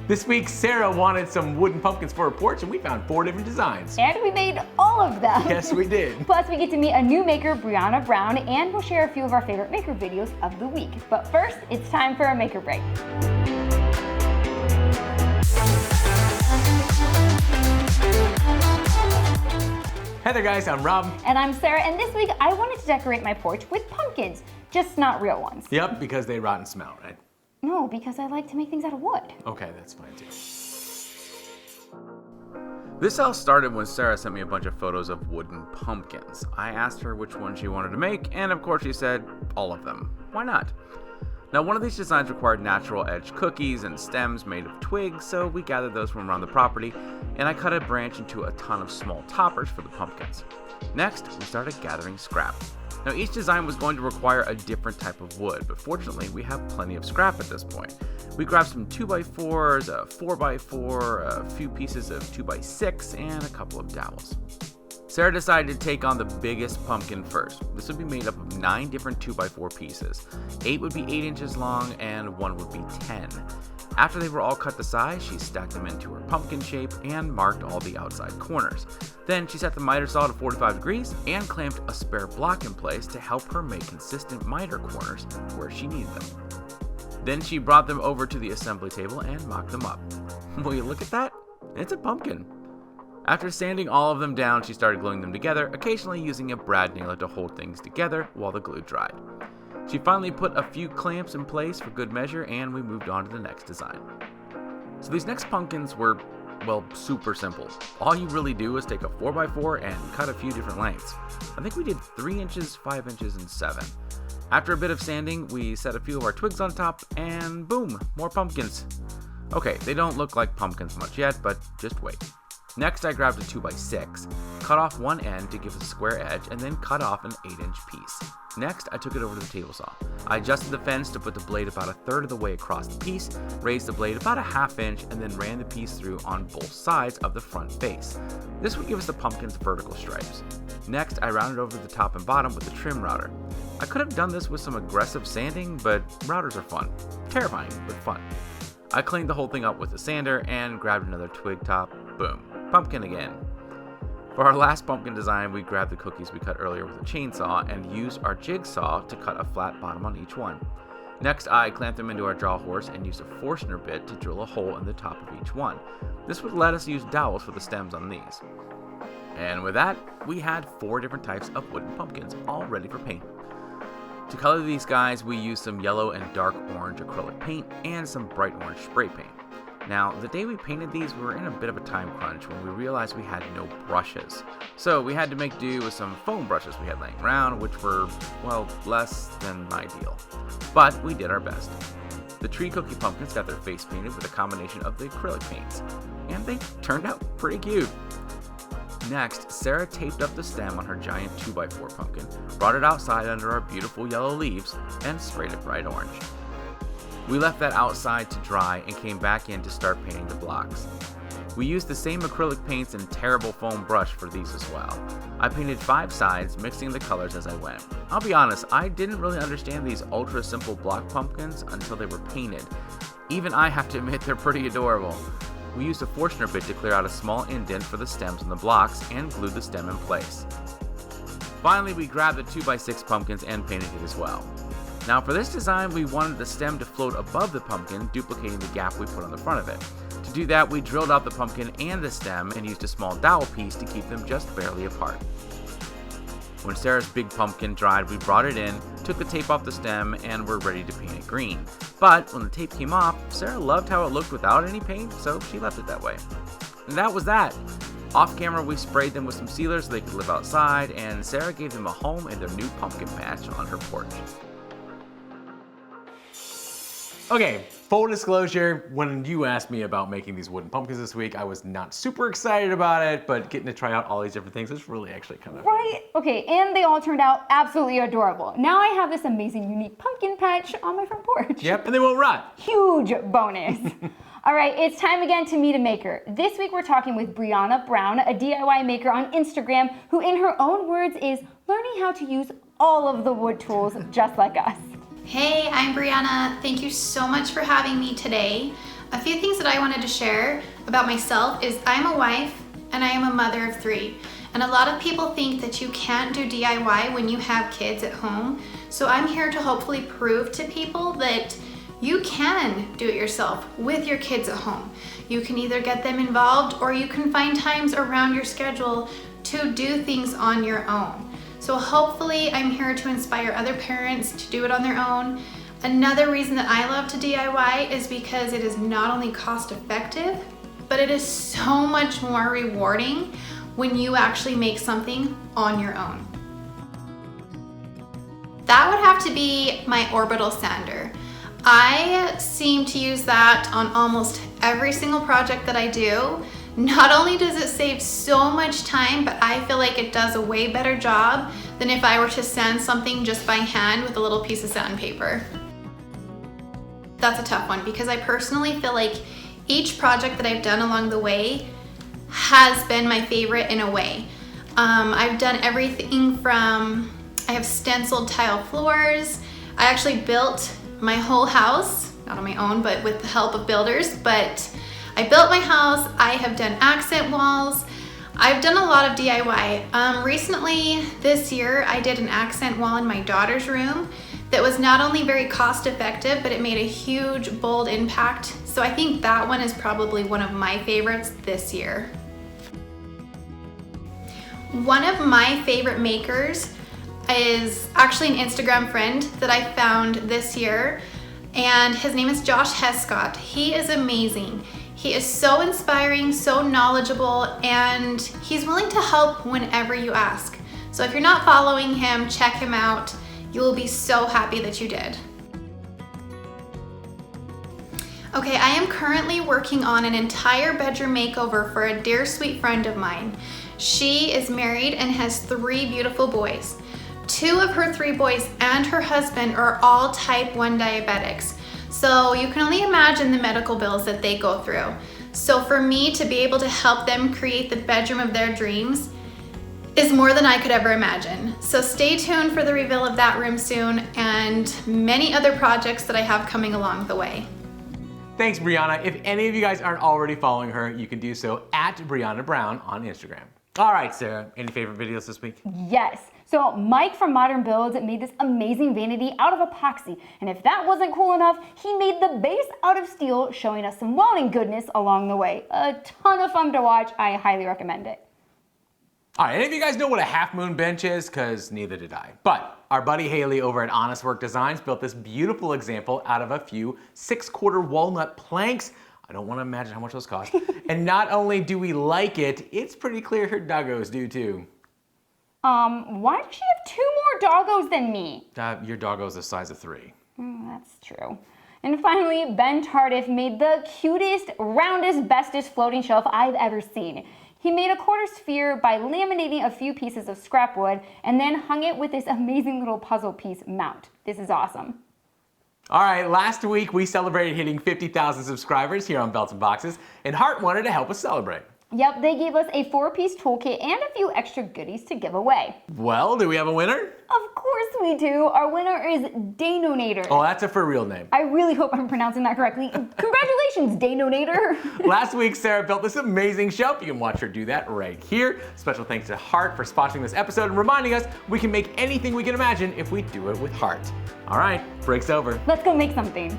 This week, Sarah wanted some wooden pumpkins for her porch, and we found 4 different designs. And we made all of them. Yes, we did. Plus, we get to meet a new maker, Brianna Brown, and we'll share a few of our favorite maker videos of the week. But first, it's time for a maker break. Hey there guys, I'm Rob. And I'm Sarah, and this week I wanted to decorate my porch with pumpkins, just not real ones. Yep, because they rot and smell, right? No, because I like to make things out of wood. Okay, that's fine too. This all started when Sarah sent me a bunch of photos of wooden pumpkins. I asked her which one she wanted to make, and of course she said all of them. Why not? Now, one of these designs required natural edge cookies and stems made of twigs, so we gathered those from around the property, and I cut a branch into a ton of small toppers for the pumpkins. Next, we started gathering scrap. Now, each design was going to require a different type of wood, but fortunately, we have plenty of scrap at this point. We grabbed some 2x4s, a 4x4, a few pieces of 2x6, and a couple of dowels. Sarah decided to take on the biggest pumpkin first. This would be made up of 9 different 2x4 pieces. 8 would be 8 inches long and 1 would be 10. After they were all cut to size, she stacked them into her pumpkin shape and marked all the outside corners. Then she set the miter saw to 45 degrees and clamped a spare block in place to help her make consistent miter corners where she needed them. Then she brought them over to the assembly table and mocked them up. Will you look at that? It's a pumpkin. After sanding all of them down, she started gluing them together, occasionally using a brad nailer to hold things together while the glue dried. She finally put a few clamps in place for good measure, and we moved on to the next design. So these next pumpkins were, well, super simple. All you really do is take a 4x4 and cut a few different lengths. I think we did 3 inches, 5 inches, and 7. After a bit of sanding, we set a few of our twigs on top, and boom, more pumpkins. Okay, they don't look like pumpkins much yet, but just wait. Next, I grabbed a 2x6, cut off one end to give it a square edge, and then cut off an 8-inch piece. Next, I took it over to the table saw. I adjusted the fence to put the blade about 1/3 of the way across the piece, raised the blade about 1/2 inch, and then ran the piece through on both sides of the front face. This would give us the pumpkin's vertical stripes. Next, I rounded over the top and bottom with a trim router. I could have done this with some aggressive sanding, but routers are fun. Terrifying, but fun. I cleaned the whole thing up with a sander and grabbed another twig top. Boom. Pumpkin again. For our last pumpkin design, we grabbed the cookies we cut earlier with a chainsaw and used our jigsaw to cut a flat bottom on each one. Next, I clamped them into our draw horse and used a Forstner bit to drill a hole in the top of each one. This would let us use dowels for the stems on these. And with that, we had 4 different types of wooden pumpkins, all ready for paint. To color these guys, we used some yellow and dark orange acrylic paint and some bright orange spray paint. Now, the day we painted these, we were in a bit of a time crunch when we realized we had no brushes. So we had to make do with some foam brushes we had laying around, which were, well, less than ideal. But we did our best. The tree cookie pumpkins got their face painted with a combination of the acrylic paints, and they turned out pretty cute. Next, Sarah taped up the stem on her giant 2x4 pumpkin, brought it outside under our beautiful yellow leaves, and sprayed it bright orange. We left that outside to dry and came back in to start painting the blocks. We used the same acrylic paints and terrible foam brush for these as well. I painted 5 sides, mixing the colors as I went. I'll be honest, I didn't really understand these ultra simple block pumpkins until they were painted. Even I have to admit they're pretty adorable. We used a Forstner bit to clear out a small indent for the stems on the blocks and glued the stem in place. Finally, we grabbed the 2x6 pumpkins and painted it as well. Now for this design, we wanted the stem to float above the pumpkin, duplicating the gap we put on the front of it. To do that, we drilled out the pumpkin and the stem and used a small dowel piece to keep them just barely apart. When Sarah's big pumpkin dried, we brought it in, took the tape off the stem, and were ready to paint it green. But when the tape came off, Sarah loved how it looked without any paint, so she left it that way. And that was that. Off camera, we sprayed them with some sealers so they could live outside, and Sarah gave them a home in their new pumpkin patch on her porch. Okay, full disclosure, when you asked me about making these wooden pumpkins this week, I was not super excited about it, but getting to try out all these different things is really actually kind of fun. Right? Okay, and they all turned out absolutely adorable. Now I have this amazing unique pumpkin patch on my front porch. Yep, and they won't rot. Huge bonus. All right, it's time again to meet a maker. This week we're talking with Brianna Brown, a DIY maker on Instagram, who in her own words is learning how to use all of the wood tools just like us. Hey, I'm Brianna. Thank you so much for having me today. A few things that I wanted to share about myself is I'm a wife and I am a mother of 3. And a lot of people think that you can't do DIY when you have kids at home. So I'm here to hopefully prove to people that you can do it yourself with your kids at home. You can either get them involved or you can find times around your schedule to do things on your own. So hopefully I'm here to inspire other parents to do it on their own. Another reason that I love to DIY is because it is not only cost effective, but it is so much more rewarding when you actually make something on your own. That would have to be my orbital sander. I seem to use that on almost every single project that I do. Not only does it save so much time, but I feel like it does a way better job than if I were to sand something just by hand with a little piece of sandpaper. That's a tough one because I personally feel like each project that I've done along the way has been my favorite in a way. I've done everything from, I have stenciled tile floors. I actually built my whole house, not on my own, but with the help of builders, but I built my house. I have done accent walls. I've done a lot of DIY. Recently, this year, I did an accent wall in my daughter's room that was not only very cost effective, but it made a huge, bold impact. So I think that one is probably one of my favorites this year. One of my favorite makers is actually an Instagram friend that I found this year, and his name is Josh Hescott. He is amazing. He is so inspiring, so knowledgeable, and he's willing to help whenever you ask. So if you're not following him, check him out. You will be so happy that you did. Okay, I am currently working on an entire bedroom makeover for a dear sweet friend of mine. She is married and has 3 beautiful boys. 2 of her 3 boys and her husband are all type 1 diabetics. So you can only imagine the medical bills that they go through. So for me to be able to help them create the bedroom of their dreams is more than I could ever imagine. So stay tuned for the reveal of that room soon and many other projects that I have coming along the way. Thanks, Brianna. If any of you guys aren't already following her, you can do so at Brianna Brown on Instagram. All right, Sarah, any favorite videos this week? Yes. So Mike from Modern Builds made this amazing vanity out of epoxy. And if that wasn't cool enough, he made the base out of steel, showing us some welding goodness along the way. A ton of fun to watch. I highly recommend it. All right, any of you guys know what a half moon bench is? Because neither did I. But our buddy Haley over at Honest Work Designs built this beautiful example out of a few 6/4 walnut planks. I don't want to imagine how much those cost. And not only do we like it, it's pretty clear her doggos do too. Why does she have 2 more doggos than me? Your doggo's the size of 3. That's true. And finally, Ben Tardif made the cutest, roundest, bestest floating shelf I've ever seen. He made a quarter sphere by laminating a few pieces of scrap wood and then hung it with this amazing little puzzle piece mount. This is awesome. All right, last week we celebrated hitting 50,000 subscribers here on Belts and Boxes, and Hart wanted to help us celebrate. Yep, they gave us a 4-piece toolkit and a few extra goodies to give away. Well, do we have a winner? Of course we do. Our winner is Danonator. Oh, that's a for real name. I really hope I'm pronouncing that correctly. Congratulations, Danonator. Last week, Sarah built this amazing shelf. You can watch her do that right here. Special thanks to Hart for sponsoring this episode and reminding us we can make anything we can imagine if we do it with heart. All right, break's over. Let's go make something.